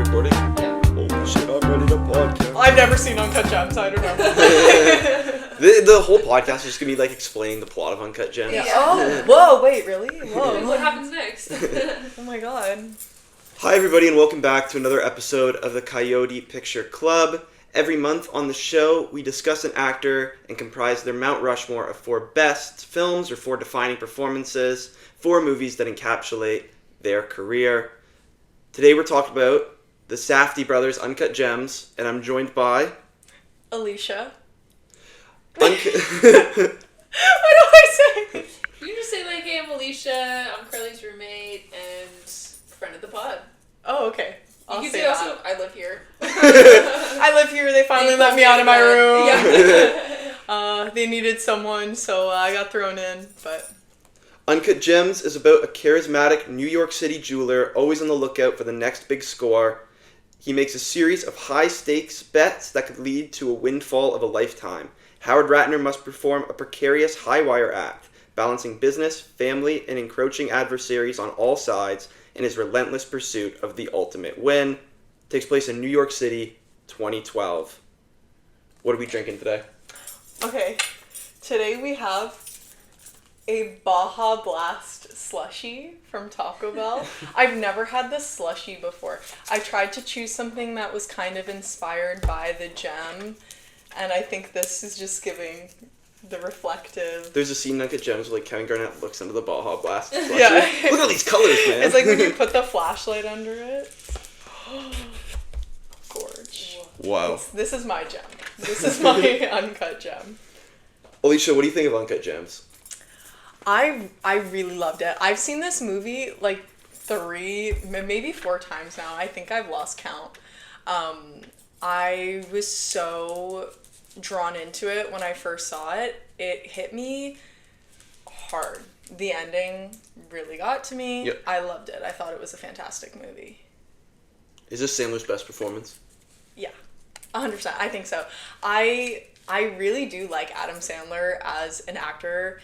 recording? Yeah. Holy shit, I'm ready to podcast. I've never seen Uncut Gems, I don't know. The whole podcast is just gonna be like explaining the plot of Uncut Gems. Yeah. Oh, whoa, wait, really? Whoa. What happens next? Oh my god. Hi everybody and welcome back to another episode of the Coyote Picture Club. Every month on the show, we discuss an actor and comprise their Mount Rushmore of 4 best films or 4 defining performances, 4 movies that encapsulate their career. Today we're talking about the Safdie brothers' Uncut Gems, and I'm joined by... Alicia. What do I say? You just say like, hey, I'm Elisha, I'm Carly's roommate, and friend of the pod. Oh, okay. You can say also, I live here. I live here, they finally let me out of my room. Yeah. They needed someone, so I got thrown in, but... Uncut Gems is about a charismatic New York City jeweler always on the lookout for the next big score. He makes a series of high-stakes bets that could lead to a windfall of a lifetime. Howard Ratner must perform a precarious high-wire act, balancing business, family, and encroaching adversaries on all sides in his relentless pursuit of the ultimate win. It takes place in New York City, 2012. What are we drinking today? Okay, today we have a Baja Blast slushie from Taco Bell. I've never had this slushie before. I tried to choose something that was kind of inspired by the gem, and I think this is just giving the reflective... There's a scene in Uncut Gems where like, Kevin Garnett looks into the Baja Blast. Yeah. Look at these colors, man. It's like when you put the flashlight under it. Gorge. Wow. This is my gem. This is my Uncut Gem. Alicia, what do you think of Uncut Gems? I really loved it. I've seen this movie like 3, maybe 4 times now. I think I've lost count. I was so drawn into it when I first saw it. It hit me hard. The ending really got to me. Yep. I loved it. I thought it was a fantastic movie. Is this Sandler's best performance? Yeah, 100%. I think so. I really do like Adam Sandler as an actor.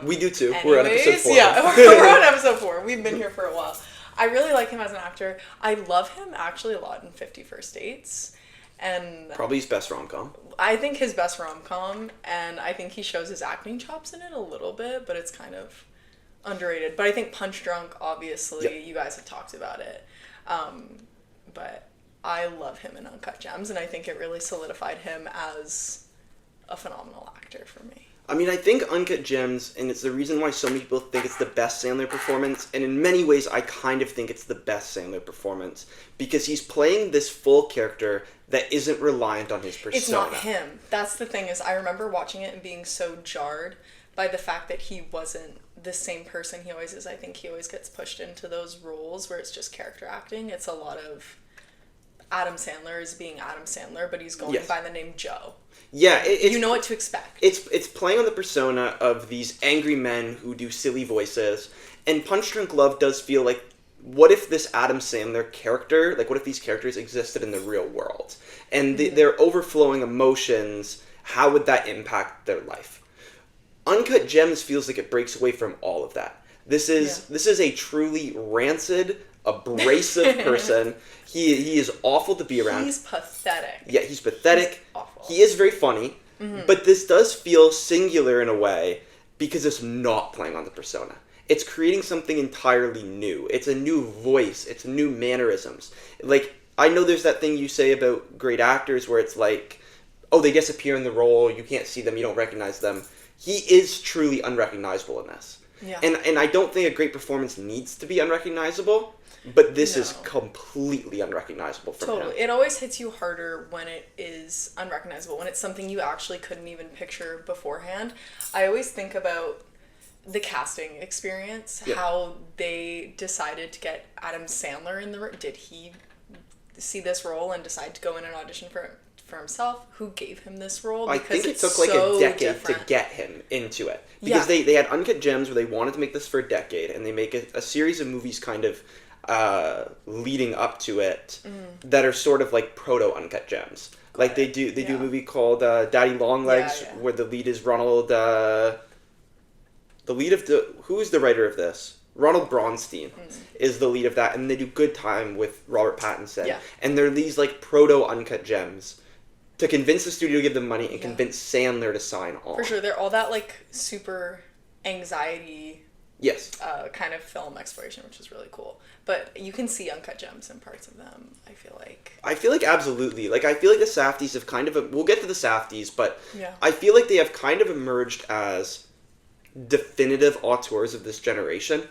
We do too. Anyways, we're on episode 4. Yeah, we're on episode 4. We've been here for a while. I really like him as an actor. I love him actually a lot in 50 First Dates. And Probably his best rom-com. I think his best rom-com, and I think he shows his acting chops in it a little bit, but it's kind of underrated. But I think Punch Drunk, obviously, Yep. You guys have talked about it. But I love him in Uncut Gems, and I think it really solidified him as a phenomenal actor for me. I mean, I think Uncut Gems, and it's the reason why so many people think it's the best Sandler performance, and in many ways I kind of think it's the best Sandler performance, because he's playing this full character that isn't reliant on his persona. It's not him. That's the thing is I remember watching it and being so jarred by the fact that he wasn't the same person he always is. I think he always gets pushed into those roles where it's just character acting. It's a lot of Adam Sandler is being Adam Sandler, but he's going by the name Joe. Yeah, you know what to expect. It's playing on the persona of these angry men who do silly voices, and Punch Drunk Love does feel like, what if this Adam Sandler character, like what if these characters existed in the real world? And their overflowing emotions, how would that impact their life? Uncut Gems feels like it breaks away from all of that. This is a truly rancid, abrasive person. He is awful to be around. He's pathetic. Yeah, he's pathetic. He's awful. He is very funny, but this does feel singular in a way because it's not playing on the persona. It's creating something entirely new. It's a new voice. It's new mannerisms. Like, I know there's that thing you say about great actors where it's like, oh, they disappear in the role, you can't see them, you don't recognize them. He is truly unrecognizable in this. Yeah. And I don't think a great performance needs to be unrecognizable, but this is completely unrecognizable from him. Totally. It always hits you harder when it is unrecognizable, when it's something you actually couldn't even picture beforehand. I always think about the casting experience, how they decided to get Adam Sandler in the room. Did he see this role and decide to go in and audition for himself? Who gave him this role? Because I think it took like a decade to get him into it. Because they had Uncut Gems where they wanted to make this for a decade, and they make a series of movies kind of leading up to it that are sort of like proto-Uncut Gems. Like they do a movie called Daddy Longlegs where the lead is Ronald... the lead of who is the writer of this? Ronald Braunstein is the lead of that, and they do Good Time with Robert Pattinson. Yeah. And they're these like proto Uncut Gems to convince the studio to give them money and convince Sandler to sign on. For sure, they're all that like super anxiety Yes. kind of film exploration, which is really cool. But you can see Uncut Gems in parts of them, I feel like. I feel like absolutely. Like, I feel like the Safdies have kind of... we'll get to the Safdies, but Yeah. I feel like they have kind of emerged as definitive auteurs of this generation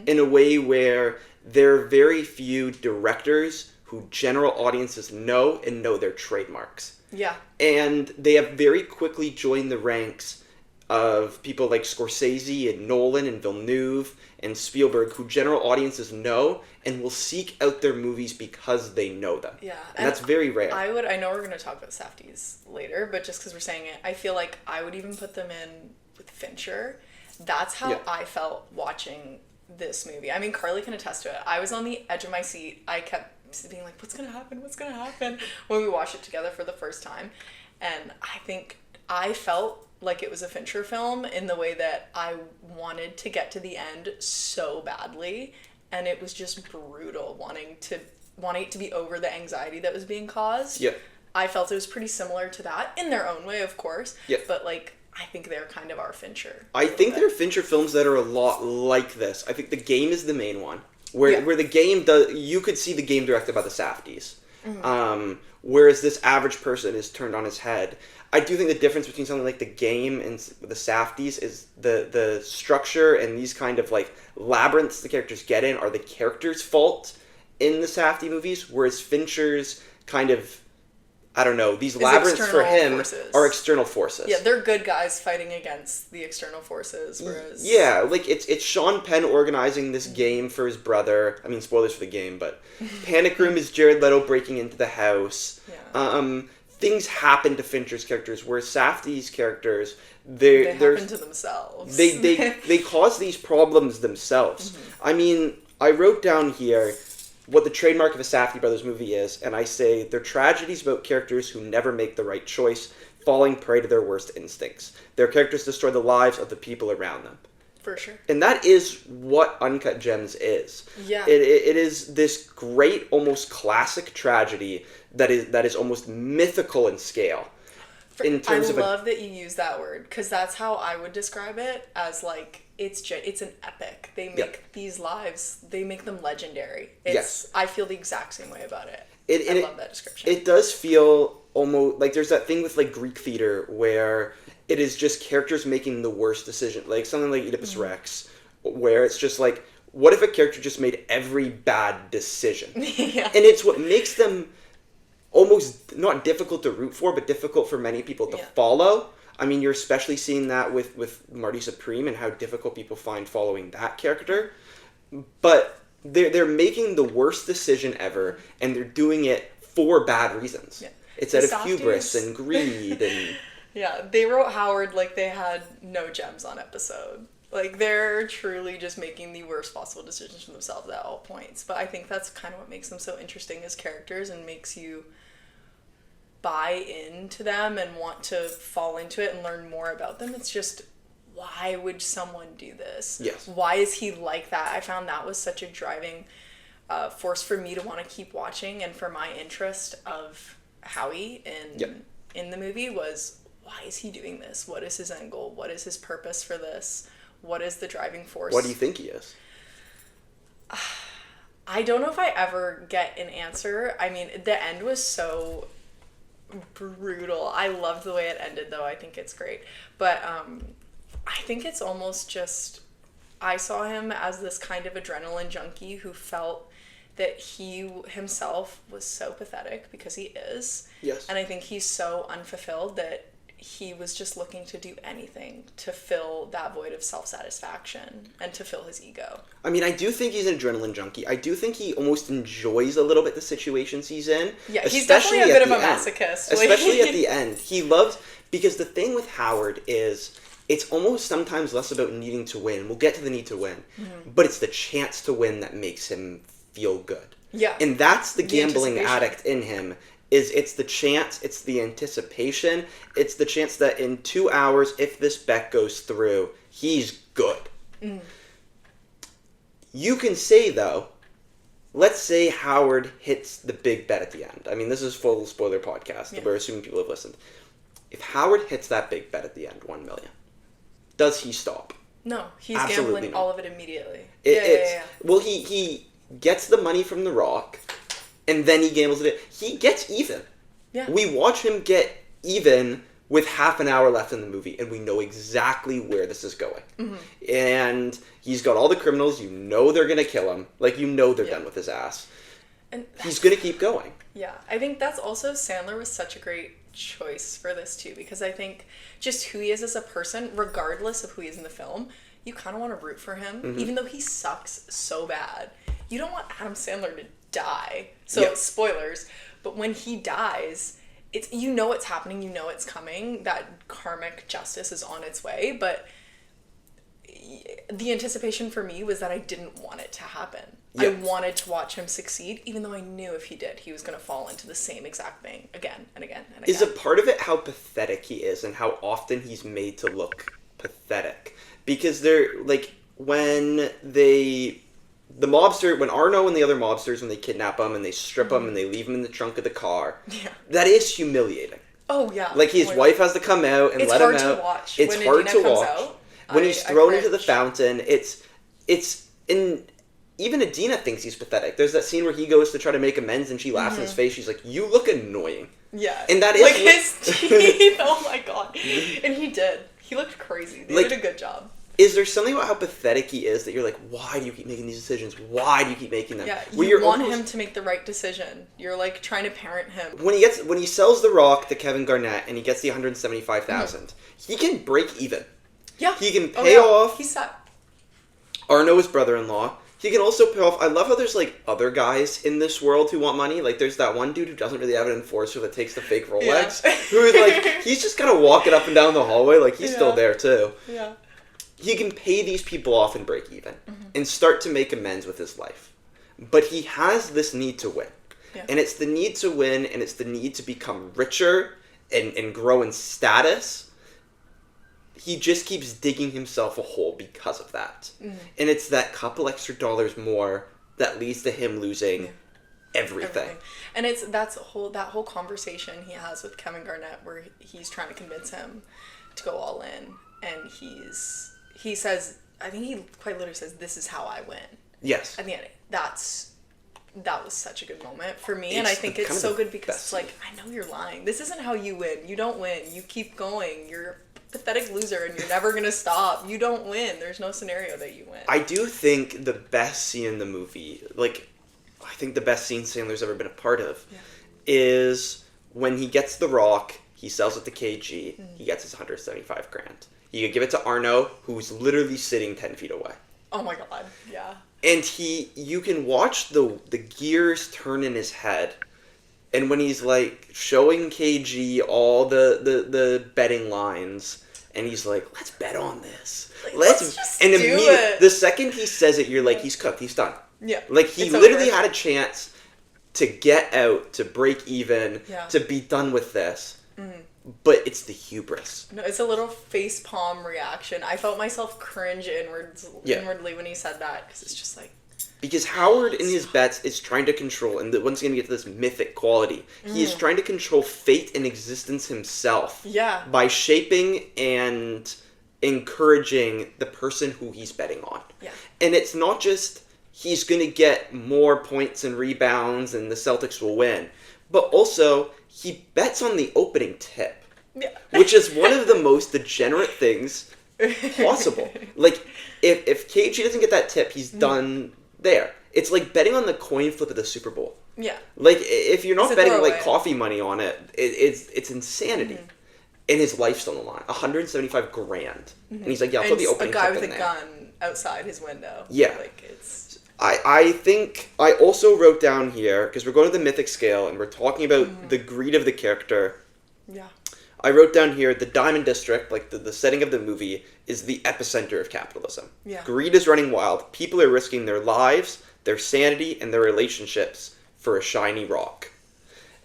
in a way where there are very few directors who general audiences know and know their trademarks. Yeah. And they have very quickly joined the ranks of people like Scorsese and Nolan and Villeneuve and Spielberg, who general audiences know and will seek out their movies because they know them. Yeah. And that's very rare. I know we're going to talk about Safdies later, but just because we're saying it, I feel like I would even put them in with Fincher. That's how I felt watching this movie. I mean, Carly can attest to it. I was on the edge of my seat. I kept being like, what's going to happen? What's going to happen? When we watched it together for the first time. And I think I felt like it was a Fincher film in the way that I wanted to get to the end so badly, and it was just brutal wanting it to be over the anxiety that was being caused. Yeah. I felt it was pretty similar to that in their own way, of course. Yeah. But like, I think they're kind of our Fincher. I think there are Fincher films that are a lot like this. I think The Game is the main one, where The Game does. You could see The Game directed by the Safdies, whereas this average person is turned on his head. I do think the difference between something like The Game and the Safdies is the structure and these kind of like labyrinths the characters get in are the characters' fault in the Safdie movies, whereas Fincher's kind of, I don't know, these labyrinths for him are external forces. Yeah, they're good guys fighting against the external forces, whereas... Yeah, like it's Sean Penn organizing this game for his brother. I mean, spoilers for The Game, but Panic Room is Jared Leto breaking into the house. Yeah. Things happen to Fincher's characters, whereas Safdie's characters, they happen to themselves. They cause these problems themselves. I mean, I wrote down here what the trademark of a Safdie Brothers movie is, and I say they're tragedies about characters who never make the right choice, falling prey to their worst instincts. Their characters destroy the lives of the people around them. For sure. And that is what Uncut Gems is. Yeah. It is this great, almost classic tragedy that is almost mythical in scale. In terms I love that you use that word, because that's how I would describe it, as like, it's an epic. They make these lives, they make them legendary. I feel the exact same way about it. I love that description. It does feel almost like there's that thing with like Greek theater where it is just characters making the worst decision, like something like Oedipus Rex, where it's just like, what if a character just made every bad decision? Yeah. And it's what makes them almost not difficult to root for, but difficult for many people to follow. I mean, you're especially seeing that with Marty Supreme and how difficult people find following that character. But they're making the worst decision ever, and they're doing it for bad reasons. Yeah. It's out of hubris and greed and... Yeah, they wrote Howard like they had no gems on episode. Like, they're truly just making the worst possible decisions for themselves at all points. But I think that's kind of what makes them so interesting as characters and makes you buy into them and want to fall into it and learn more about them. It's just, why would someone do this? Yes. Why is he like that? I found that was such a driving force for me to want to keep watching, and for my interest of Howie in the movie was, why is he doing this? What is his end goal? What is his purpose for this? What is the driving force? What do you think he is? I don't know if I ever get an answer. I mean, the end was so brutal. I loved the way it ended, though. I think it's great. But I think it's almost just, I saw him as this kind of adrenaline junkie who felt that he himself was so pathetic, because he is. Yes. And I think he's so unfulfilled that he was just looking to do anything to fill that void of self-satisfaction and to fill his ego. I mean, I do think he's an adrenaline junkie. I do think he almost enjoys a little bit the situations he's in. Yeah, he's definitely a bit of a masochist. Especially at the end. He loves... Because the thing with Howard is, it's almost sometimes less about needing to win. We'll get to the need to win. Mm-hmm. But it's the chance to win that makes him feel good. Yeah. And that's the gambling addict in him. It's the chance, it's the anticipation, it's the chance that in 2 hours, if this bet goes through, he's good. Mm. You can say, though, let's say Howard hits the big bet at the end. I mean, this is full spoiler podcast. Yeah. We're assuming people have listened. If Howard hits that big bet at the end, $1 million, does he stop? No, he's Absolutely gambling all of it immediately. Yeah. Well, he gets the money from The Rock, and then he gambles it. He gets even. Yeah. We watch him get even with half an hour left in the movie, and we know exactly where this is going. Mm-hmm. And he's got all the criminals. You know they're going to kill him. Like, you know they're done with his ass. And he's going to keep going. Yeah. I think that's also, Sandler was such a great choice for this, too, because I think just who he is as a person, regardless of who he is in the film, you kind of want to root for him, even though he sucks so bad. You don't want Adam Sandler to die. So, spoilers. But when he dies, it's, you know it's happening, you know it's coming, that karmic justice is on its way, but the anticipation for me was that I didn't want it to happen. I wanted to watch him succeed, even though I knew if he did, he was going to fall into the same exact thing again and again and again. Is a part of it how pathetic he is and how often he's made to look pathetic? Because they're, like, when Arno and the other mobsters, when they kidnap him and they strip him and they leave him in the trunk of the car, that is humiliating. Oh, yeah. Like, his wife has to come out and let him out. It's hard to watch. It's when hard Adina to comes watch. Out, when he's thrown into the fountain, even Adina thinks he's pathetic. There's that scene where he goes to try to make amends and she laughs in his face. She's like, "You look annoying." Yeah. And that is... Like, his teeth, oh my god. And he did. He looked crazy. They did a good job. Is there something about how pathetic he is that you're like, why do you keep making these decisions? Why do you keep making them? Yeah, you want him to make the right decision. You're, like, trying to parent him. When he sells The Rock to Kevin Garnett and he gets the $175,000, he can break even. Yeah. He can pay off... He's set. Arno, his brother-in-law. He can also pay off... I love how there's, like, other guys in this world who want money. Like, there's that one dude who doesn't really have an enforcer that takes the fake Rolex. Who's, like, he's just kind of walking up and down the hallway. Like, he's still there, too. Yeah. He can pay these people off and break even. And start to make amends with his life. But he has this need to win. Yeah. And it's the need to win, and it's the need to become richer and grow in status. He just keeps digging himself a hole because of that. And it's that couple extra dollars more that leads to him losing everything. And it's that whole conversation he has with Kevin Garnett where he's trying to convince him to go all in. And he says, I think he quite literally says, "This is how I win." Yes. At the end, that was such a good moment for me. And I think it's so good because it's like, I know you're lying. This isn't how you win. You don't win. You keep going. You're pathetic loser and you're never gonna stop. You don't win. There's no scenario that you win. I do think the best scene in the movie, like, I think the best scene Sandler's ever been a part of, is when he gets The Rock, he sells it to KG, he gets his $175,000. He could give it to Arno, who's literally sitting 10 feet away. Oh my god, yeah. And you can watch the gears turn in his head. And when he's, like, showing KG all the betting lines, and he's like, "Let's bet on this. Like, let's just and do it. The second he says it, you're like, he's cooked. He's done. Yeah. Like, he literally had a chance to get out, to break even, to be done with this. But it's the hubris. No, it's a little facepalm reaction. I felt myself cringe inwardly when he said that, because it's just like... Because Howard, in his bets, is trying to control, and once again, we get to this mythic quality. He is trying to control fate and existence himself. Yeah. By shaping and encouraging the person who he's betting on. Yeah. And it's not just he's going to get more points and rebounds and the Celtics will win, but also he bets on the opening tip. Yeah. Which is one of the most degenerate things possible. Like, if KG doesn't get that tip, he's done... There. It's like betting on the coin flip of the Super Bowl. Yeah. Like, if you're not betting, like, coffee money on it, it's insanity. And his life's on the line. $175,000. And he's like, yeah, I'll put the opening tip in there. A guy with a gun outside his window. Yeah. Like, it's... I think I also wrote down here, because we're going to the mythic scale, and we're talking about the greed of the character. Yeah. I wrote down here, the Diamond District, like the setting of the movie, is the epicenter of capitalism. Yeah. Greed is running wild. People are risking their lives, their sanity, and their relationships for a shiny rock.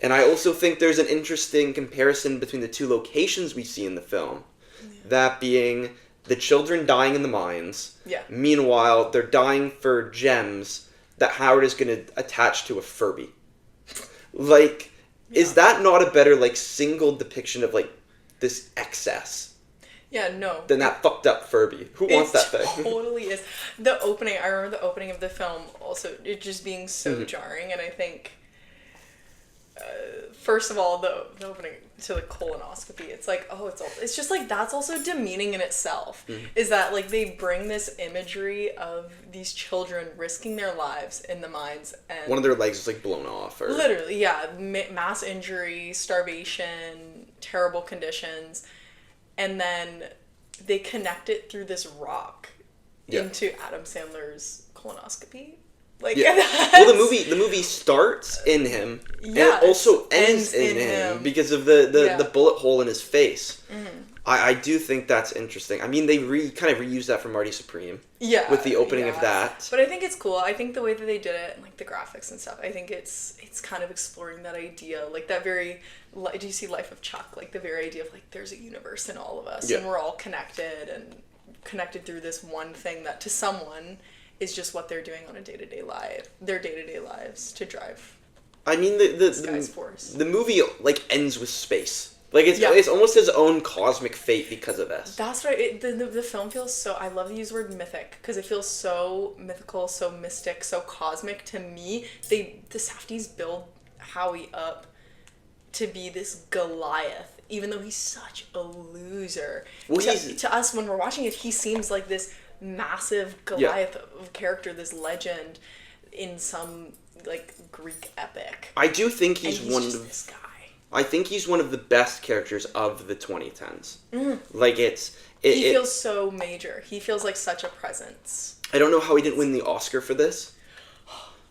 And I also think there's an interesting comparison between the two locations we see in the film. Yeah. That being the children dying in the mines. Yeah. Meanwhile, they're dying for gems that Howard is going to attach to a Furby. Like, is that not a better, like, single depiction of, like, this excess? Yeah, no. Than that fucked up Furby. Who wants that thing? It totally is. The opening, I remember the opening of the film also, it just being so jarring, and I think, first of all, the opening to the colonoscopy, it's like, it's just like, that's also demeaning in itself. Is that, like, they bring this imagery of these children risking their lives in the mines, and one of their legs is, like, blown off. Or... Literally, yeah. Mass injury, starvation, terrible conditions. And then they connect it through this rock into Adam Sandler's colonoscopy. Like, well, the movie starts in him, and it also ends in him because of the bullet hole in his face. I do think that's interesting. I mean, they kind of reused that from Marty Supreme. Yeah. With the opening of that. But I think it's cool. I think the way that they did it, and like the graphics and stuff, I think it's kind of exploring that idea, like that very. Do you see Life of Chuck? Like the very idea of like there's a universe in all of us, and we're all connected and connected through this one thing that to someone is just what they're doing on a day-to-day lives to drive. I mean, the movie like ends with space. Like it's almost his own cosmic fate because of this. That's right. The film feels so. I love to use the word mythic because it feels so mythical, so mystic, so cosmic to me. The Safdies build Howie up to be this Goliath, even though he's such a loser. Well, to us, when we're watching it, he seems like this massive Goliath of character, this legend in some like Greek epic. I do think he's this guy. I think he's one of the best characters of the 2010s. Like he feels so major. He feels like such a presence. I don't know how he didn't win the Oscar for this.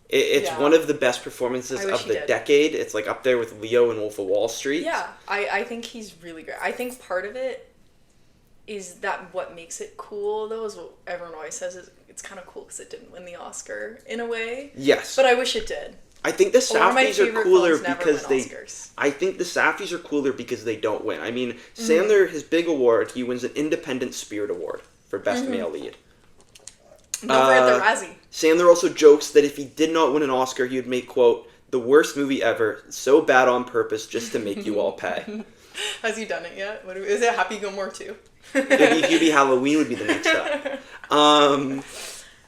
It's one of the best performances of the decade. It's like up there with Leo and Wolf of Wall Street. Yeah, I think he's really great. I think part of it is that what makes it cool, though, is what everyone always says is it's kind of cool because it didn't win the Oscar in a way. Yes. But I wish it did. I think the Safdies are cooler because I think the Safdies are cooler because they don't win. I mean, Sandler, his big award, he wins an Independent Spirit Award for Best Male Lead. Don't forget the Razzie. Sandler also jokes that if he did not win an Oscar, he would make, quote, the worst movie ever, so bad on purpose just to make you all pay. Has he done it yet? Is it Happy Gilmore 2? It'd be Halloween would be the next up.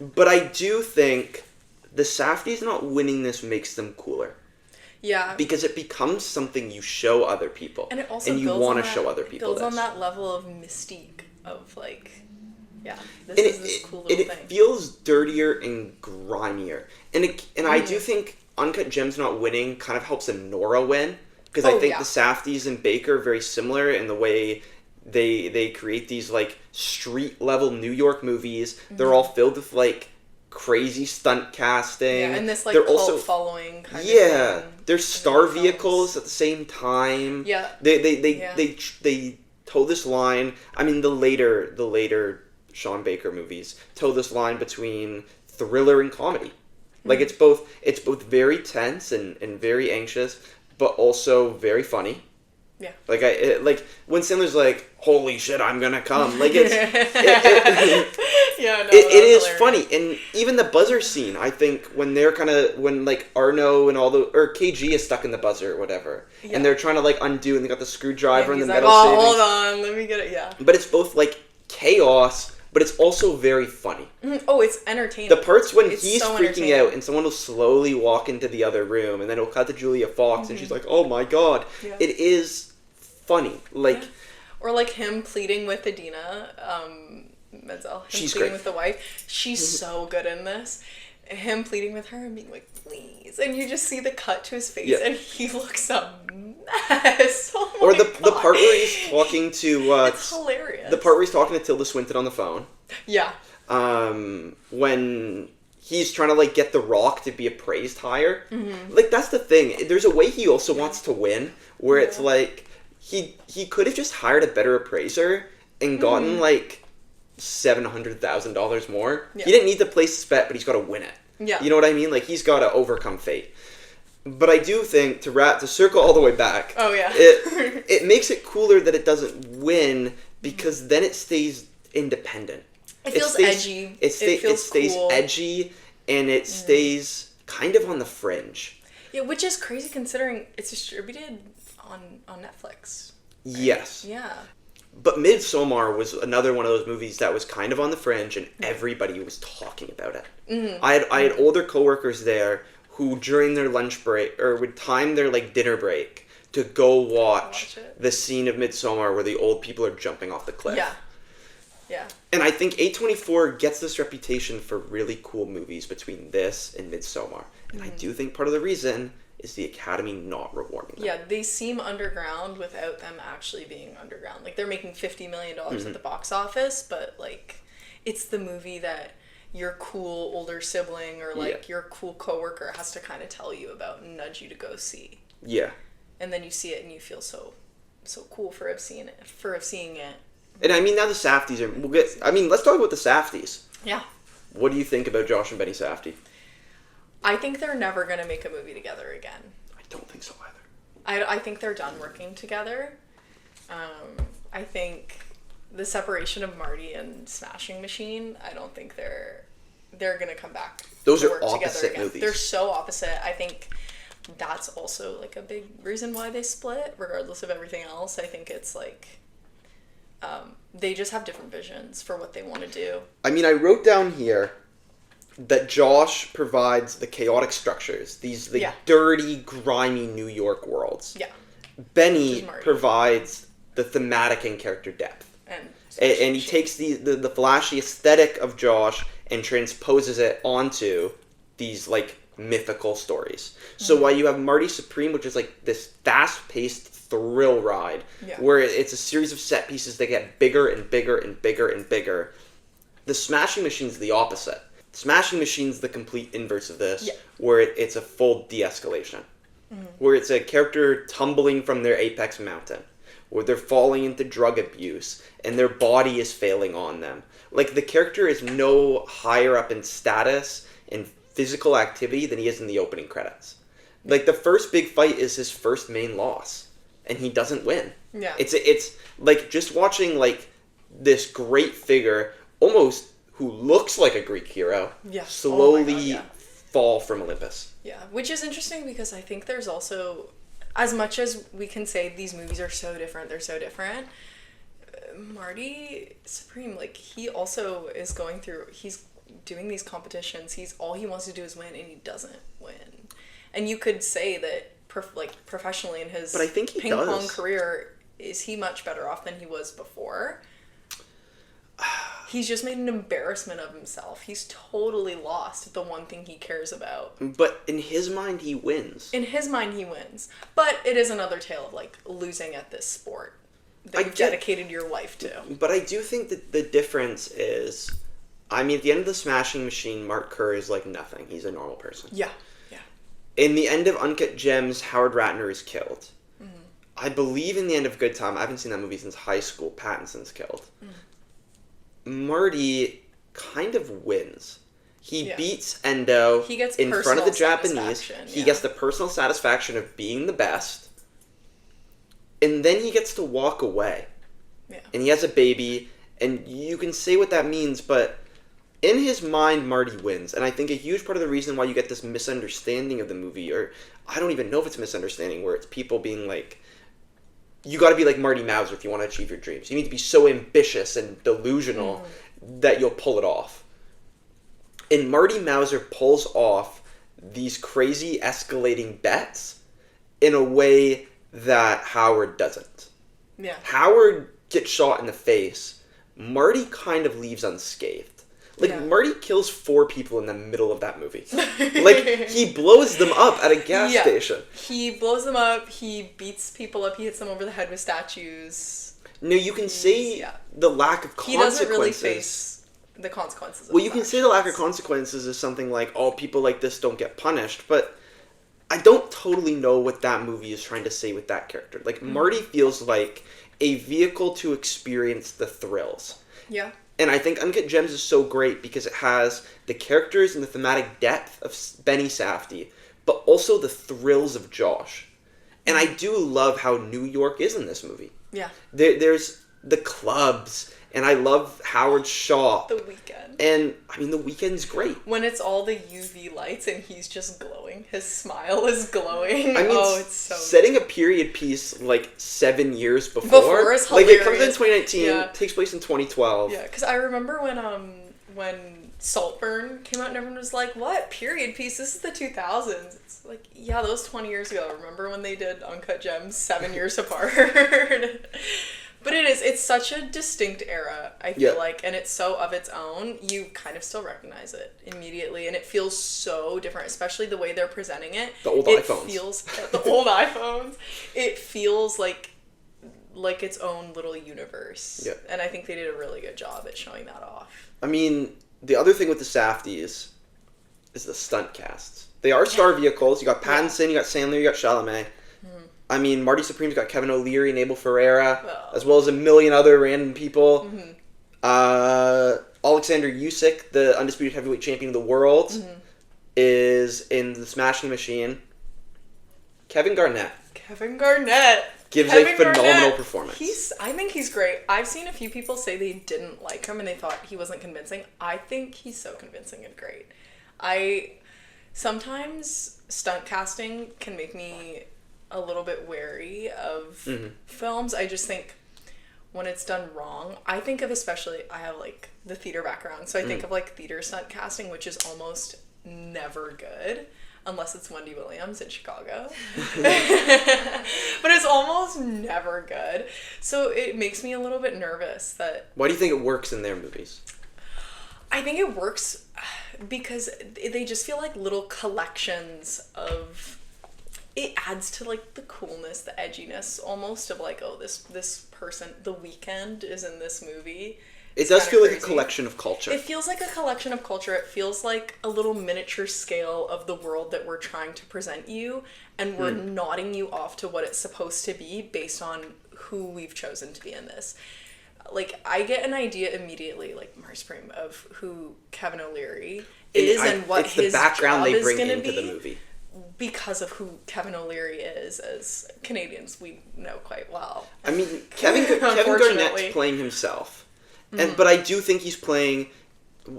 But I do think the Safdies not winning this makes them cooler. Yeah. Because it becomes something you show other people. And it also you want to show other people builds on that level of mystique of like... Yeah, this cool little thing. It feels dirtier and grimier. And I do think Uncut Gems not winning kind of helps a Nora win. Because I think the Safdies and Baker are very similar in the way they create these, like, street-level New York movies. They're all filled with, like, crazy stunt casting. Yeah, and this, like, cult following kind of thing. Yeah, they're star vehicles at the same time. Yeah. They toe this line. I mean, the later Sean Baker movies toe this line between thriller and comedy. Like it's both very tense and very anxious, but also very funny. Yeah. Like like when Sandler's like, "Holy shit, I'm gonna come!" Like it's it is funny, and even the buzzer scene. I think when they're when like Arno and or KG is stuck in the buzzer or whatever, and they're trying to like undo, and they got the screwdriver and the metal shaving. Hold on, let me get it. Yeah. But it's both like chaos. But it's also very funny. Oh, it's entertaining. The parts when he's freaking out and someone will slowly walk into the other room and then it'll cut to Julia Fox and she's like, "Oh my god." Yeah. It is funny. Like or like him pleading with Idina Menzel. She's pleading great. with the wife. She's so good in this. Him pleading with her and being like, "Please." And you just see the cut to his face and he looks a mess. Oh or the part where he's talking to it's hilarious. The part where he's talking to Tilda Swinton on the phone. Yeah. When he's trying to like get The Rock to be appraised higher. Like that's the thing. There's a way he also wants to win where it's like he could have just hired a better appraiser and gotten like $700,000 more. Yeah. He didn't need to place his bet, but he's got to win it. Yeah. You know what I mean? Like he's got to overcome fate. But I do think to circle all the way back. Oh yeah. it makes it cooler that it doesn't win because then it stays independent. It feels edgy. It feels stays cool. edgy, and it stays kind of on the fringe. Yeah, which is crazy considering it's distributed on Netflix. Right? Yes. Yeah. But Midsommar was another one of those movies that was kind of on the fringe, and everybody was talking about it. Mm-hmm. I had older coworkers there who, during their lunch break, or would time their like dinner break to go watch the scene of Midsommar where the old people are jumping off the cliff. Yeah. Yeah. And I think A24 gets this reputation for really cool movies between this and Midsommar. And I do think part of the reason is the Academy not rewarding them. Yeah, they seem underground without them actually being underground. Like, they're making $50 million at the box office, but, like, it's the movie that your cool older sibling or, like, your cool coworker has to kind of tell you about and nudge you to go see. Yeah. And then you see it and you feel so cool for seeing it. And I mean, now the Safdies are... let's talk about the Safdies. Yeah. What do you think about Josh and Benny Safdie? I think they're never going to make a movie together again. I don't think so either. I think they're done working together. I think the separation of Marty and Smashing Machine, I don't think they're going to come back. Those to are work together opposite again. movies. They're so opposite. I think that's also like a big reason why they split, regardless of everything else. I think it's like they just have different visions for what they want to do. I mean, I wrote down here that Josh provides the chaotic structures, these dirty, grimy New York worlds. Yeah. Benny provides the thematic and character depth. And he takes the flashy aesthetic of Josh and transposes it onto these, like, mythical stories. So while you have Marty Supreme, which is, like, this fast-paced thrill ride, where it's a series of set pieces that get bigger and bigger and bigger and bigger, the Smashing Machine's the opposite. Smashing Machine's the complete inverse of this, where it's a full de-escalation. Where it's a character tumbling from their apex mountain, where they're falling into drug abuse, and their body is failing on them. Like, the character is no higher up in status and physical activity than he is in the opening credits. Like, the first big fight is his first main loss, and he doesn't win. Yeah. It's like, just watching, like, this great figure, almost who looks like a Greek hero, slowly fall from Olympus. Yeah, which is interesting because I think there's also, as much as we can say these movies are so different, they're so different, Marty Supreme, like, he also is going through, he's doing these competitions, all he wants to do is win, and he doesn't win. And you could say that, professionally in his ping pong career, is he much better off than he was before? He's just made an embarrassment of himself. He's totally lost the one thing he cares about. But in his mind, he wins. In his mind, he wins. But it is another tale of, like, losing at this sport that you've dedicated your life to. But I do think that the difference is, I mean, at the end of the Smashing Machine, Mark Kerr is like nothing. He's a normal person. Yeah. In the end of Uncut Gems, Howard Ratner is killed. I believe in the end of Good Time, I haven't seen that movie since high school, Pattinson's killed. Marty kind of wins. He beats Endo in front of the Japanese. He gets the personal satisfaction of being the best. And then he gets to walk away. Yeah. And he has a baby. And you can say what that means, but in his mind, Marty wins. And I think a huge part of the reason why you get this misunderstanding of the movie, or I don't even know if it's a misunderstanding, where it's people being like, you got to be like Marty Mauser if you want to achieve your dreams. You need to be so ambitious and delusional that you'll pull it off. And Marty Mauser pulls off these crazy escalating bets in a way that Howard doesn't. Yeah. Howard gets shot in the face. Marty kind of leaves unscathed. Like, Marty kills 4 people in the middle of that movie. Like, he blows them up at a gas station. He blows them up, he beats people up, he hits them over the head with statues. No, you can say the lack of consequences. He doesn't really face the consequences of Well, you can say the lack of consequences is something like, oh, people like this don't get punished, but I don't totally know what that movie is trying to say with that character. Like, Marty feels like a vehicle to experience the thrills. Yeah. And I think Uncut Gems is so great because it has the characters and the thematic depth of Benny Safdie, but also the thrills of Josh. And I do love how New York is in this movie. Yeah. There's the clubs And I love Howard Shaw. The Weeknd. And, I mean, The Weeknd's great. When it's all the UV lights and he's just glowing. His smile is glowing. I mean, it's so setting a period piece, like, 7 years before. Before is hilarious. Like, it comes in 2019, Yeah. takes place in 2012. Yeah, because I remember when Saltburn came out and everyone was like, what? Period piece? This is the 2000s. It's like, yeah, that was 20 years ago. Remember when they did Uncut Gems 7 years apart? But it's such a distinct era, I feel like, and it's so of its own, you kind of still recognize it immediately, and it feels so different, especially the way they're presenting it. The old iPhones. The old iPhones. It feels like its own little universe. Yeah. And I think they did a really good job at showing that off. I mean, the other thing with the Safdies is the stunt casts. They are star vehicles. You got Pattinson, you got Sandler, you got Chalamet. I mean, Marty Supreme's got Kevin O'Leary and Abel Ferreira, as well as a million other random people. Alexander Usyk, the undisputed heavyweight champion of the world, is in the Smashing Machine. Kevin Garnett gives a phenomenal performance. I think he's great. I've seen a few people say they didn't like him and they thought he wasn't convincing. I think he's so convincing and great. Sometimes stunt casting can make me a little bit wary of films. I just think when it's done wrong, I think of, especially, I have like the theater background, so I think of like theater stunt casting, which is almost never good unless it's Wendy Williams in Chicago. But it's almost never good. So it makes me a little bit nervous that... Why do you think it works in their movies? I think it works because they just feel like little collections of... It adds to like the coolness, the edginess almost of like, oh, this person, The Weeknd is in this movie. It does feel like a collection of culture. It feels like a collection of culture. It feels like a little miniature scale of the world that we're trying to present you, and we're nodding you off to what it's supposed to be based on who we've chosen to be in this. Like, I get an idea immediately, like Marty Supreme, of who Kevin O'Leary is and what his background job they is bring going to into be. the movie. Because of who Kevin O'Leary is, as Canadians we know quite well. I mean, Kevin Garnett's playing himself. But I do think he's playing...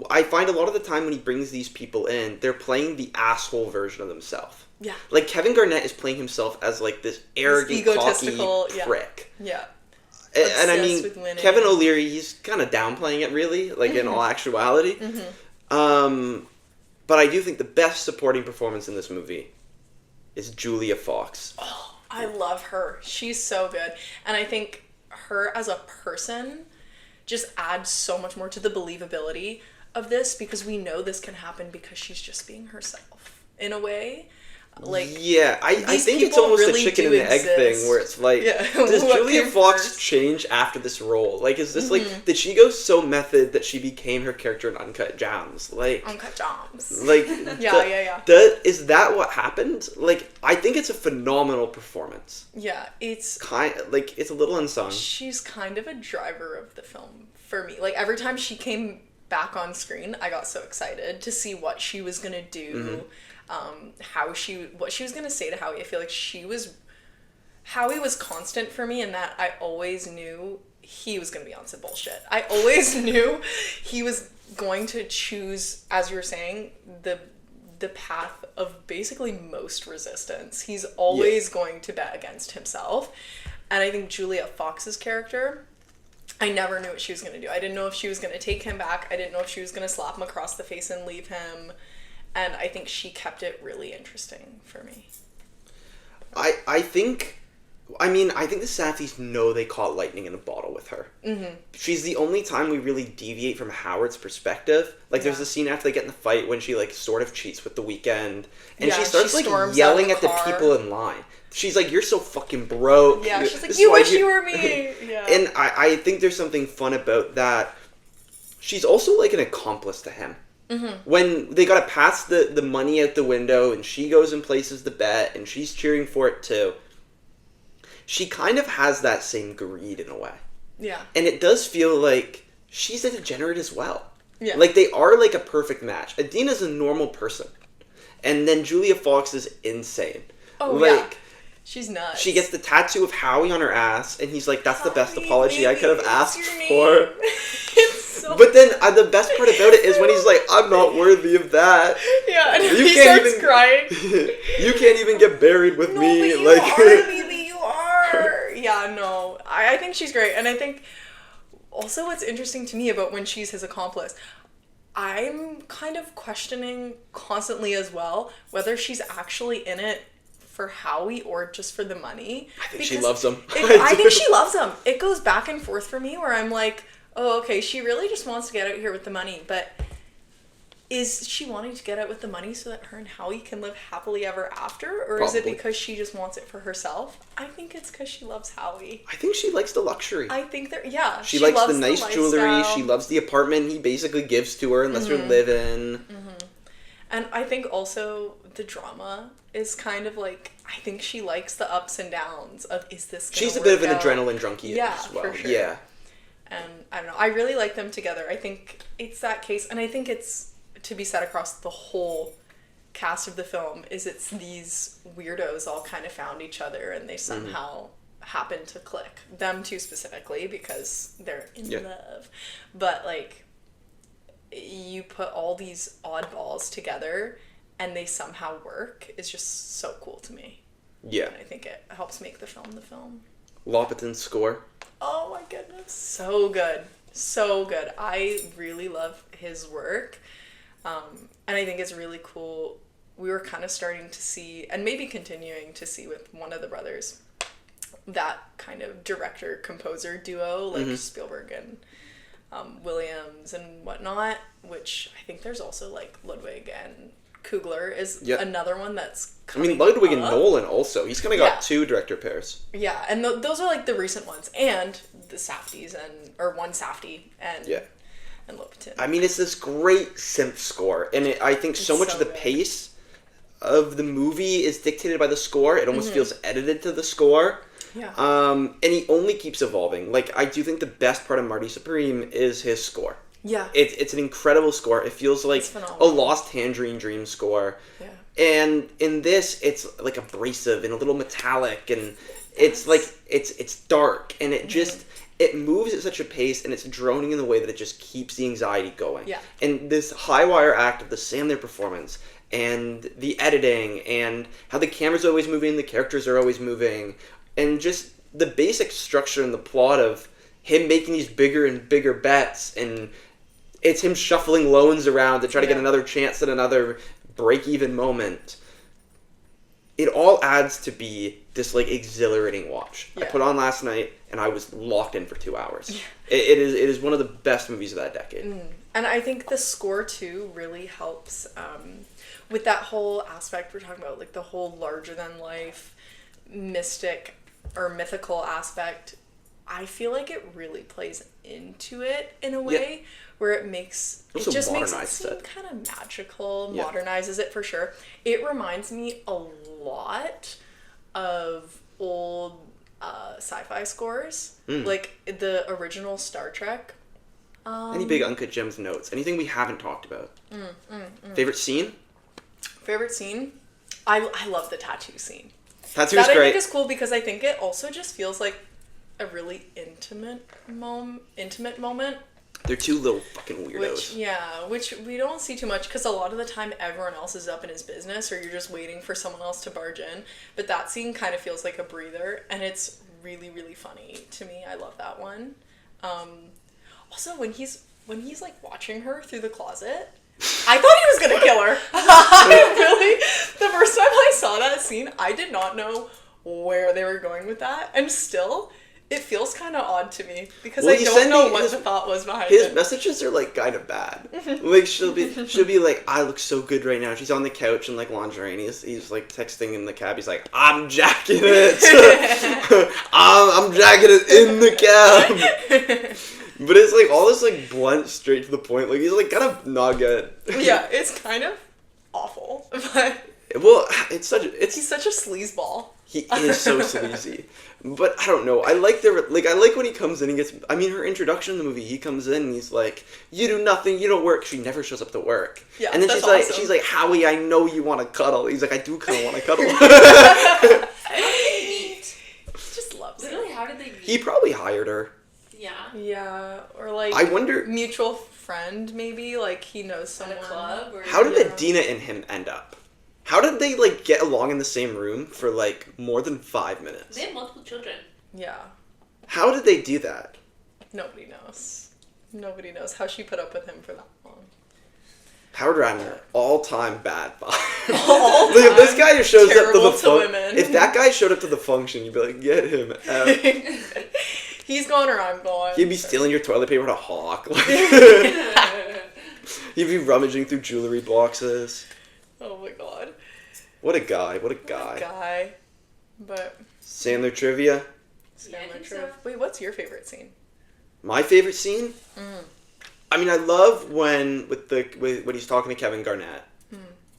I find a lot of the time when he brings these people in, they're playing the asshole version of themselves. Yeah. Like, Kevin Garnett is playing himself as, like, this arrogant, cocky prick. Yeah. And I mean, Kevin O'Leary, he's kind of downplaying it, really, like, in all actuality. But I do think the best supporting performance in this movie is Julia Fox. Oh, I love her. She's so good. And I think her as a person just adds so much more to the believability of this, because we know this can happen because she's just being herself in a way. Like, yeah, I think it's almost really a chicken and the egg thing where it's like, does Julia Fox change after this role? Like, is this like, did she go so method that she became her character in Uncut Gems? Like, Uncut Gems. Like, is that what happened? Like, I think it's a phenomenal performance. Yeah, it's it's a little unsung. She's kind of a driver of the film for me. Like, every time she came back on screen, I got so excited to see what she was gonna do. What she was gonna say to Howie. I feel like Howie was constant for me in that I always knew he was gonna be on some bullshit. I always knew he was going to choose, as you were saying, the path of basically most resistance. He's always going to bet against himself. And I think Julia Fox's character, I never knew what she was gonna do. I didn't know if she was gonna take him back. I didn't know if she was gonna slap him across the face and leave him. And I think she kept it really interesting for me. I think the Safdies know they caught lightning in a bottle with her. She's the only time we really deviate from Howard's perspective. Like, there's a scene after they get in the fight when she, like, sort of cheats with the Weeknd. And she starts, like, yelling at the people in line. She's like, you're so fucking broke. Yeah, she's like, you wish you were me. Yeah. And I think there's something fun about that. She's also, like, an accomplice to him. When they gotta pass the money out the window and she goes and places the bet and she's cheering for it too, she kind of has that same greed in a way. Yeah. And it does feel like she's a degenerate as well. Yeah. Like, they are like a perfect match. Adina's a normal person. And then Julia Fox is insane. Oh, like, She's nuts. She gets the tattoo of Howie on her ass, and he's like, that's the best Howie, apology I baby, could have asked it's your for. name. It's so But then the best part about it is when he's like, I'm not worthy of that. Yeah, and You he can't starts even- crying. You can't even get buried with No, me. but you Like, are, baby, you are. Yeah, no. I think she's great. And I think also what's interesting to me about when she's his accomplice, I'm kind of questioning constantly as well whether she's actually in it for Howie or just for the money. I think she loves him. I think she loves him. It goes back and forth for me where I'm like, oh, okay, she really just wants to get out here with the money, but is she wanting to get out with the money so that her and Howie can live happily ever after? Or is it Probably. because she just wants it for herself? I think it's because she loves Howie. I think she likes the luxury. I think yeah. She likes loves the nice jewelry. lifestyle. She loves the apartment he basically gives to her and lets her live in. And I think also the drama is kind of like, I think she likes the ups and downs of, is this gonna She's a bit of work an out? adrenaline junkie Yeah, as well. for sure. Yeah. And I don't know, I really like them together. I think it's that case, and I think it's to be said across the whole cast of the film, is it's these weirdos all kind of found each other and they somehow happen to click. Them two specifically, because they're in love. But like, you put all these oddballs together and they somehow work is just so cool to me. Yeah. And I think it helps make the film the film. Lopatin's score. Oh my goodness. So good. So good. I really love his work. And I think it's really cool. We were kind of starting to see, and maybe continuing to see with one of the brothers, that kind of director-composer duo, like Spielberg and Williams and whatnot, which I think there's also like Ludwig and Kugler is another one that's coming Ludwig and up. Nolan also. He's kind of got two director pairs. Yeah, and those are like the recent ones. And the Safdies, or one Safdie and Lopatin. I mean, it's this great synth score, and I think so much so of the good. pace of the movie is dictated by the score. It almost feels edited to the score. Yeah. And he only keeps evolving. Like, I do think the best part of Marty Supreme is his score. Yeah. It's an incredible score. It feels like a Lost Tangerine Dream score. Yeah. And in this, it's like abrasive and a little metallic, and it's like it's dark, and it just it moves at such a pace, and it's droning in the way that it just keeps the anxiety going. Yeah. And this high wire act of the Sandler performance and the editing and how the camera's always moving, the characters are always moving, and just the basic structure and the plot of him making these bigger and bigger bets, and it's him shuffling loans around to try to get another chance at another break-even moment. It all adds to be this like exhilarating watch. I put on last night and I was locked in for 2 hours. Yeah. It is one of the best movies of that decade. And I think the score too really helps with that whole aspect we're talking about, like the whole larger than life mystic or mythical aspect. I feel like it really plays into it in a way where it makes it just makes it seem kind of magical, modernizes it for sure. It reminds me a lot of old sci-fi scores, like the original Star Trek. Any big Uncut Gems notes? Anything we haven't talked about? Favorite scene? Favorite scene? I love the tattoo scene. Tattoo's great. I think is cool because I think it also just feels like a really intimate moment. They're two little fucking weirdos. Which we don't see too much because a lot of the time everyone else is up in his business or you're just waiting for someone else to barge in. But that scene kind of feels like a breather and it's really, really funny to me. I love that one. Also, when he's like watching her through the closet, I thought he was gonna kill her. The first time I saw that scene, I did not know where they were going with that, and still, it feels kind of odd to me because I don't know what the thought was behind it. His messages are like kind of bad. Like she'll be like, I look so good right now. She's on the couch in like lingerie, and he's like texting in the cab. He's like, I'm jacking it. I'm jacking it in the cab. But it's like all this like blunt, straight to the point. Like he's like kind of not good. Yeah, it's kind of awful. But well, he's such a sleazeball. He is so sleazy. But I don't know. I like when he comes in and gets. I mean, her introduction in the movie. He comes in and he's like, "You do nothing. You don't work." She never shows up to work. Yeah, and then she's like, "Howie, I know you want to cuddle." He's like, "I do kind of want to cuddle." He probably hired her. Yeah. Yeah, or like I wonder mutual friend maybe, like he knows At someone. a club. Or how did Yeah. Adina and him end up? How did they like get along in the same room for like more than 5 minutes? They have multiple children. Yeah, How did they do that? nobody knows. Nobody knows how she put up with him for that long. Howard Ratner, all-time bad vibe. All Look, if this guy who shows up to terrible the to function, women. if that guy showed up to the function, you'd be like, get him out. He's going or I'm going. He'd be stealing your toilet paper to hawk. Like, he'd be rummaging through jewelry boxes. Oh my god. What a guy! What a What a guy! guy. But Sandler trivia. Yeah, I Sandler think Triv. so. Wait, what's your favorite scene? My favorite scene. I mean, I love when when he's talking to Kevin Garnett,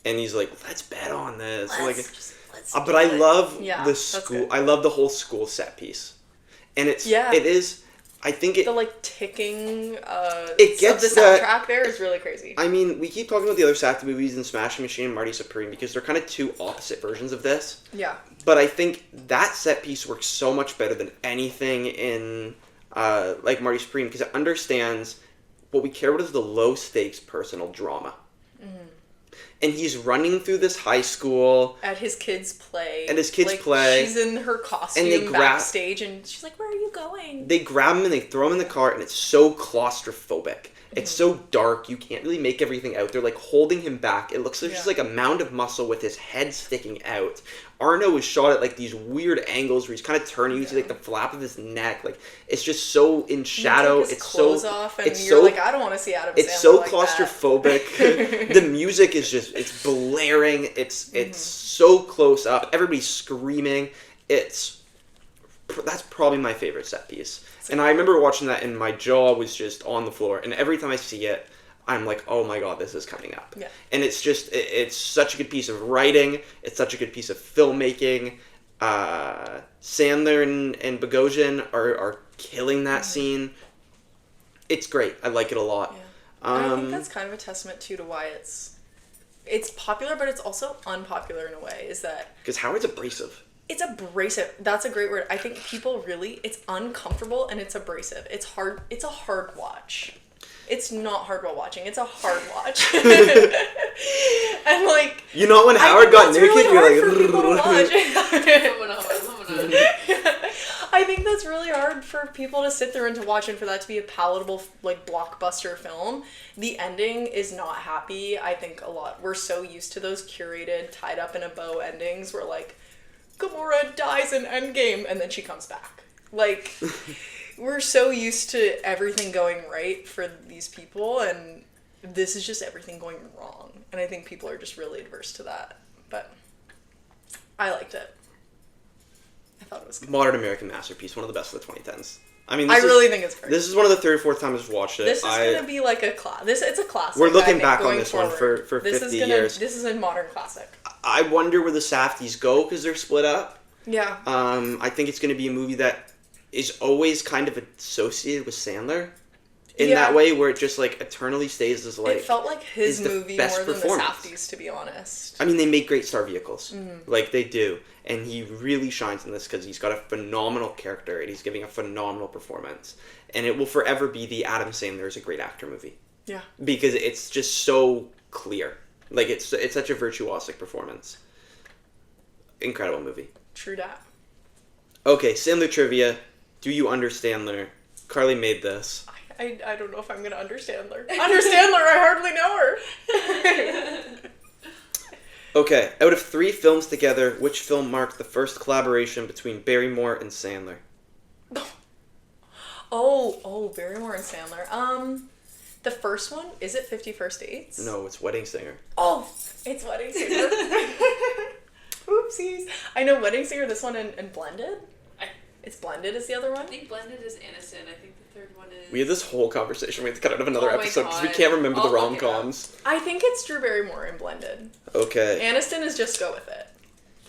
and he's like, "Let's bet on this." Let's But I love Yeah, the that's school. good. I love the whole school set piece, and it Yeah. is. I think it. The like ticking It gets of the that- soundtrack there is really crazy. I mean, we keep talking about the other Safdie movies and Smashing Machine and Marty Supreme because they're kind of two opposite versions of this. Yeah. But I think that set piece works so much better than anything in like Marty Supreme because it understands what we care about is the low stakes personal drama. And he's running through this high school. At his kids' play. At his kids' like, play. She's in her costume And they grab- backstage and she's like, "Where are you going?" They grab him and they throw him in the car, and it's so claustrophobic. It's so dark, you can't really make everything out. They're like holding him back. It looks like just like a mound of muscle with his head sticking out. Arno is shot at like these weird angles where he's kind of turning. You see like the flap of his neck. Like it's just so in shadow. Take his It's clothes so off and it's you're so like, I don't want to see Adam Sandler it's so like that." claustrophobic. The music is just it's blaring. It's so close up. Everybody's screaming. That's probably my favorite set piece. And I remember watching that and my jaw was just on the floor. And every time I see it, I'm like, oh my god, this is coming up. Yeah. And it's just, it's such a good piece of writing. It's such a good piece of filmmaking. Sandler and Bogosian are killing that scene. It's great. I like it a lot. Yeah. And I think that's kind of a testament too to why it's popular, but it's also unpopular in a way. Is that Because Howard's abrasive. it's abrasive. That's a great word. I think people really, it's uncomfortable and it's abrasive. It's hard. It's a hard watch. It's not hard while watching. It's a hard watch. And like, You know when I Howard think got that's naked, really hard for you're people to like, watch. I think that's really hard for people to sit there and to watch, and for that to be a palatable like blockbuster film. The ending is not happy. I think we're so used to those curated, tied up in a bow endings where like Gamora dies in Endgame and then she comes back. Like we're so used to everything going right for these people, and this is just everything going wrong. And I think people are just really adverse to that. But I liked it. I thought it was good. modern American masterpiece, one of the best of the 2010s. I mean, I really think it's great. This is one of the third or fourth times I've watched it. This is gonna be like a class. It's a classic. We're looking I think, back on going this one forward. for This 50 is years. This is a modern classic. I wonder where the Safdies go because they're split up. Yeah. I think it's going to be a movie that is always kind of associated with Sandler in Yeah. that way, where it just like eternally stays as like. It felt like his is the movie best more than the performance. Safdies, to be honest. I mean, they make great star vehicles, Mm-hmm. like they do, and he really shines in this because he's got a phenomenal character and he's giving a phenomenal performance, and it will forever be the Adam Sandler is a great actor movie Yeah. because it's just so clear, like it's such a virtuosic performance. Incredible movie. True dat. Okay, Sandler trivia. Do you understand Sandler? Carly made this. I don't know if I'm gonna understand her. Understand her? I hardly know her. Okay, out of 3 films together, which film marked the first collaboration between Barrymore and Sandler? Oh, Barrymore and Sandler. The first one, is it 50 First Dates? No, it's Wedding Singer. Oh, it's Wedding Singer. Oopsies. I know Wedding Singer, this one, and Blended. It's Blended is the other one. I think Blended is Innocent. I think the third one is... We had this whole conversation. We have to cut out of another Oh my episode because we God. can't remember the I'll look it up. rom-coms. I think it's Drew Barrymore in Blended. Okay. Aniston is Just Go With It.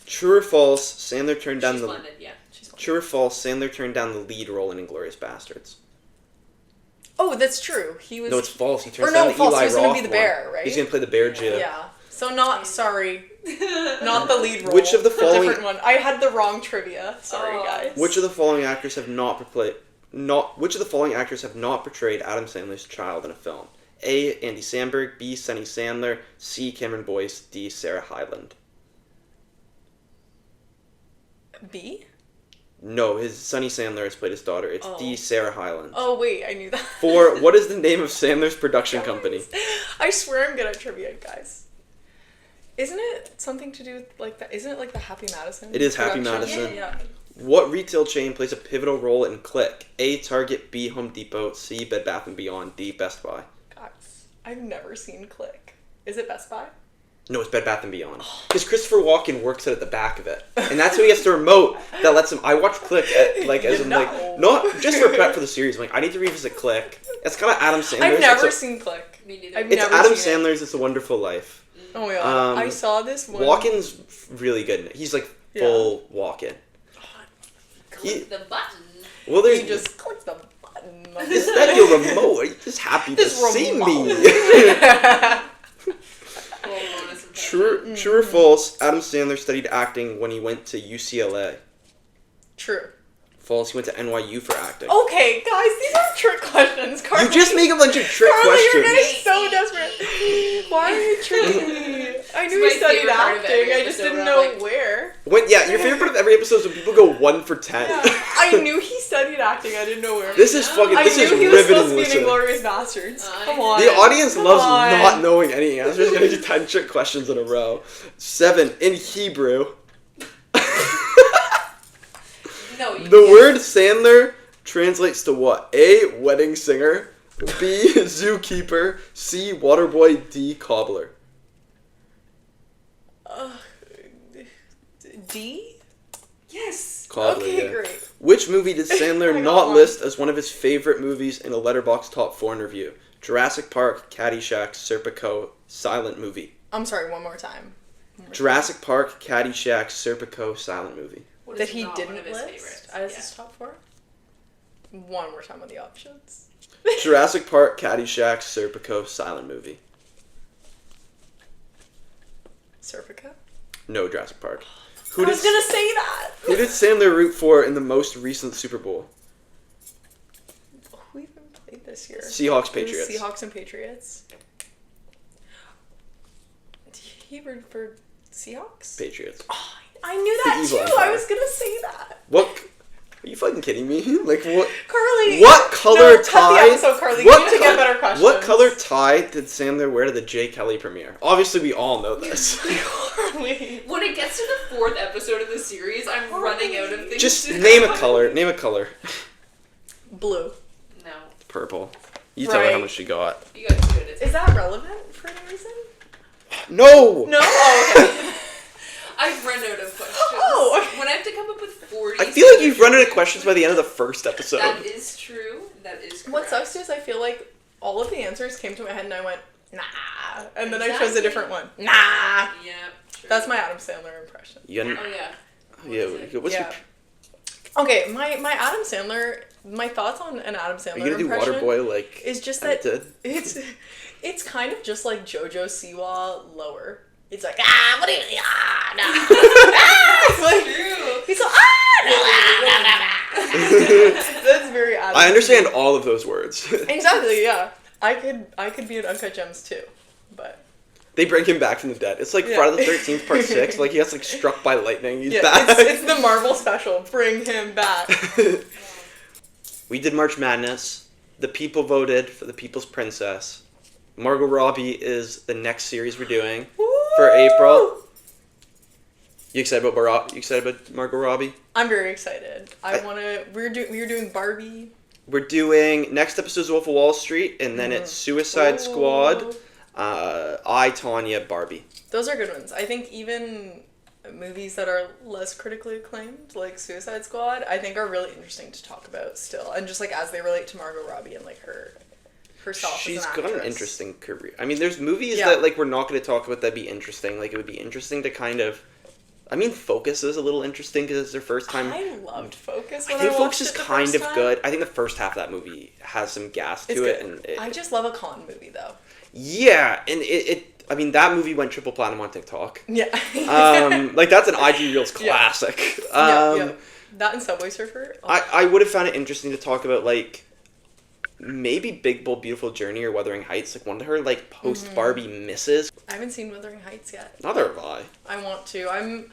True or false, Sandler turned down She's the... Blended, yeah. She's Blended. True or false, Sandler turned down the lead role in Inglourious Bastards? Oh, that's true. He was... No, it's false. He turns Or no, down the false. Eli He was gonna Roth be the one. bear, right? He's going to play the bear Jib. Yeah. So not the lead role. Which of the following- A different one. I had the wrong trivia. Sorry, guys. Which of the following actors have not portrayed Adam Sandler's child in a film? A. Andy Samberg, B. Sonny Sandler, C. Cameron Boyce, D. Sarah Hyland. B? No, his Sonny Sandler has played his daughter. It's D. Sarah Hyland. Oh wait, I knew that. 4. What is the name of Sandler's production company? I swear I'm good at trivia, guys. Isn't it something to do with like that? Isn't it like the Happy Madison? It is Happy production? Madison. Yeah. What retail chain plays a pivotal role in Click? A. Target, B. Home Depot, C. Bed Bath & Beyond, D. Best Buy. Guys, I've never seen Click. Is it Best Buy? No, it's Bed Bath & Beyond. Because Christopher Walken works at the back of it. And that's who he gets the remote that lets him... I watch Click not just for prep for the series. I'm like, I need to revisit Click. It's kind of Adam Sandler's. I've never seen Click. Me neither. I've It's never Adam seen Sandler's It's a Wonderful Life. Oh my god. I saw this one. Walken's really good in it. He's like full Walken. Click the button. Well, there's... You just click the button. Is that your remote? Are you just happy to see me? True or false, Adam Sandler studied acting when he went to UCLA. True. False, he went to NYU for acting. Okay, guys, these are trick questions. Carly, You just make a bunch of trick Carly, questions. you're getting so desperate. Why are you tricking me? I knew he my studied favorite part of acting. every I just episode didn't where know I'm like- where. Your favorite part of every episode is when people go 1 for 10. Yeah, I knew he studied acting. I didn't know where. This is fucking. I This knew is he was supposed riveting to be in listening. Inglourious Bastards. Come on. The audience Come loves on. not knowing any answers. Getting 10 trick questions in a row. 7 in Hebrew. No, you The can't. word Sandler translates to what? A. Wedding singer. B. Zookeeper. C. Waterboy. D. Cobbler. D? Yes. Cobbler. Okay, yeah. great. Which movie did I Sandler got not one. list as one of his favorite movies in a Letterboxd Top 4 review? Jurassic Park, Caddyshack, Serpico, Silent Movie. I'm sorry, one more time. Jurassic Park, Caddyshack, Serpico, Silent Movie. What That is he not didn't one of his list favorites? as Yeah. his top 4? One more time with the options. Jurassic Park, Caddyshack, Serpico, Silent Movie. Serpico? No, Jurassic Park. I was gonna say that! Who did Sandler root for in the most recent Super Bowl? Who even played this year? Seahawks, It was Patriots. Seahawks and Patriots. He rooted for Seahawks? Patriots. Oh, I knew that The evil too! empire. I was gonna say that. What? Are you fucking kidding me? Like what? Carly! What color No, cut tie? the episode, Carly. What You need to get better questions. What color tie did Sandler wear to the J. Kelly premiere? Obviously, we all know this. Carly. When it gets to the 4th episode of the series, I'm running out of things. Just to name a know. color. Name a color. Blue. No, Purple. You tell her how Right. much she got. you got 2 minutes. Is that relevant for any reason? No. No? Oh, okay. I've run out of questions. Oh. When I have to come up with 40. I feel like you've run out of questions by the end of the first episode. That is true. That is correct. What sucks is I feel like all of the answers came to my head and I went, nah. And then I chose Exactly. a different one. Nah. Yeah, true. That's my Adam Sandler impression. You got Oh, yeah. yeah. What's Yeah. Okay, my Adam Sandler, my thoughts on an Adam Sandler Are you gonna do impression Waterboy like is just Emmett that did? it's kind of just like JoJo Siwa lower. It's like what do you no. It's like, True. he's like That's very Adam. I understand all of those words. Exactly, yeah. I could be an Uncut Gems too, but They bring him back from the dead. It's like Yeah. Friday the 13th part 6. Like he gets like struck by lightning. He's yeah, back. it's the Marvel special. Bring him back. We did March Madness. The people voted for the People's Princess. Margot Robbie is the next series we're doing for April. You excited about Margot Robbie? I'm very excited. We're doing Barbie. We're doing next episode's Wolf of Wall Street, and then it's Suicide Squad, I, Tonya, Barbie. Those are good ones. I think even movies that are less critically acclaimed, like Suicide Squad, I think are really interesting to talk about still, and just like as they relate to Margot Robbie and like herself. She's as an got an actress. interesting career. I mean, there's movies Yeah. that like we're not going to talk about that'd be interesting. Like it would be interesting to kind of. I mean, Focus is a little interesting because it's their first time. I loved Focus. I When think I Focus watched is it the kind first of time. good. I think the first half of that movie has some gas to It's it, good. and I just love a con movie though. yeah, and I mean, that movie went triple platinum on TikTok. Yeah. Like, that's an IG Reels classic. Yeah. That and Subway Surfer. Oh. I would have found it interesting to talk about, like, maybe Big Bold Beautiful Journey or Wuthering Heights, like one of her, like, post-Barbie misses. I haven't seen Wuthering Heights yet. Neither have I. I want to. I'm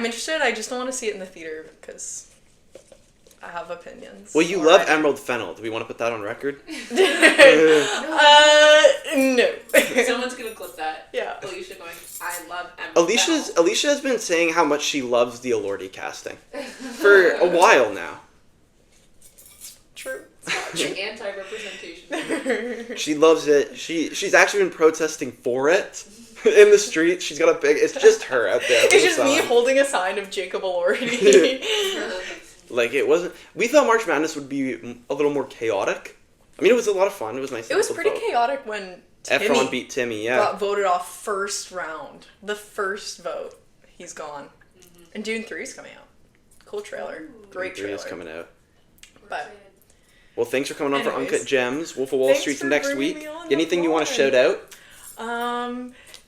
interested. I just don't want to see it in the theater because I have opinions. Well, you love Emerald Fennel. Do we want to put that on record? No. Someone's gonna clip that. Yeah. Elisha going, I love Emerald Fennel. Elisha has been saying how much she loves the Elordi casting for a while now. True. The anti-representation. She loves it. She's actually been protesting for it in the streets. She's got a big. It's just her out there. It's just me holding a sign of Jacob Elordi. Like, it wasn't. We thought March Madness would be a little more chaotic. I mean, it was a lot of fun. It was nice. It was pretty chaotic when Timmy Efron beat Timmy. Yeah. got voted off first round. The first vote, he's gone. And Dune 3 is coming out. Cool trailer. Great Dune 3 trailer. is coming out. But well, thanks for coming on for Anyways, Uncut Gems. Wolf of Wall thanks Street's for next bringing week. me on Anything the you want to pod. shout out?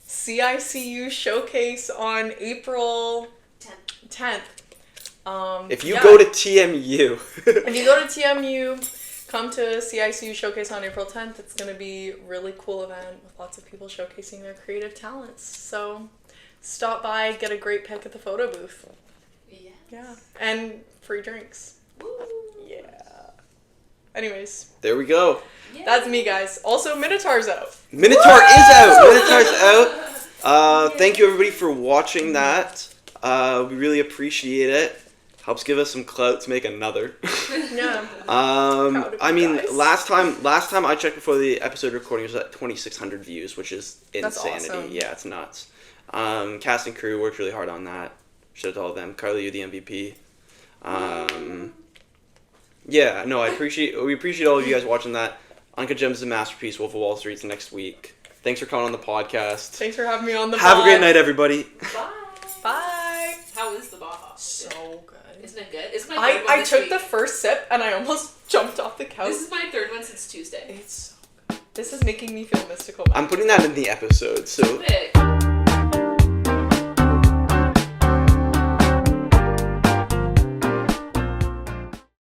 CICU showcase on April 10th. If you go to TMU. If you go to TMU, come to CICU showcase on April 10th. It's going to be a really cool event with lots of people showcasing their creative talents. So stop by, get a great pic at the photo booth. Yes. Yeah. And free drinks. Woo. Yeah. Anyways, There we go. Yay. that's me, guys. Also, Minotaur's out. Minotaur is out. Minotaur's out. Thank you everybody for watching that. We really appreciate it. Helps give us some clout to make another. Yeah. I mean, guys. last time I checked before the episode recording, it was at 2,600 views, which is That's insanity. awesome. Yeah, it's nuts. Cast and crew worked really hard on that. Shout out to all of them. Carly, you the MVP. Yeah, no, we appreciate all of you guys watching that. Uncut Gems is a masterpiece. Wolf of Wall Street's next week. Thanks for coming on the podcast. Thanks for having me on the Have a pod. great night, everybody. Bye. Bye. How is the Baja? So good. Isn't it good? It's my third one I this took week. the first sip and I almost jumped off the couch. This is my third one since Tuesday. It's so good. This is making me feel mystical. I'm putting that in the episode, so... Big.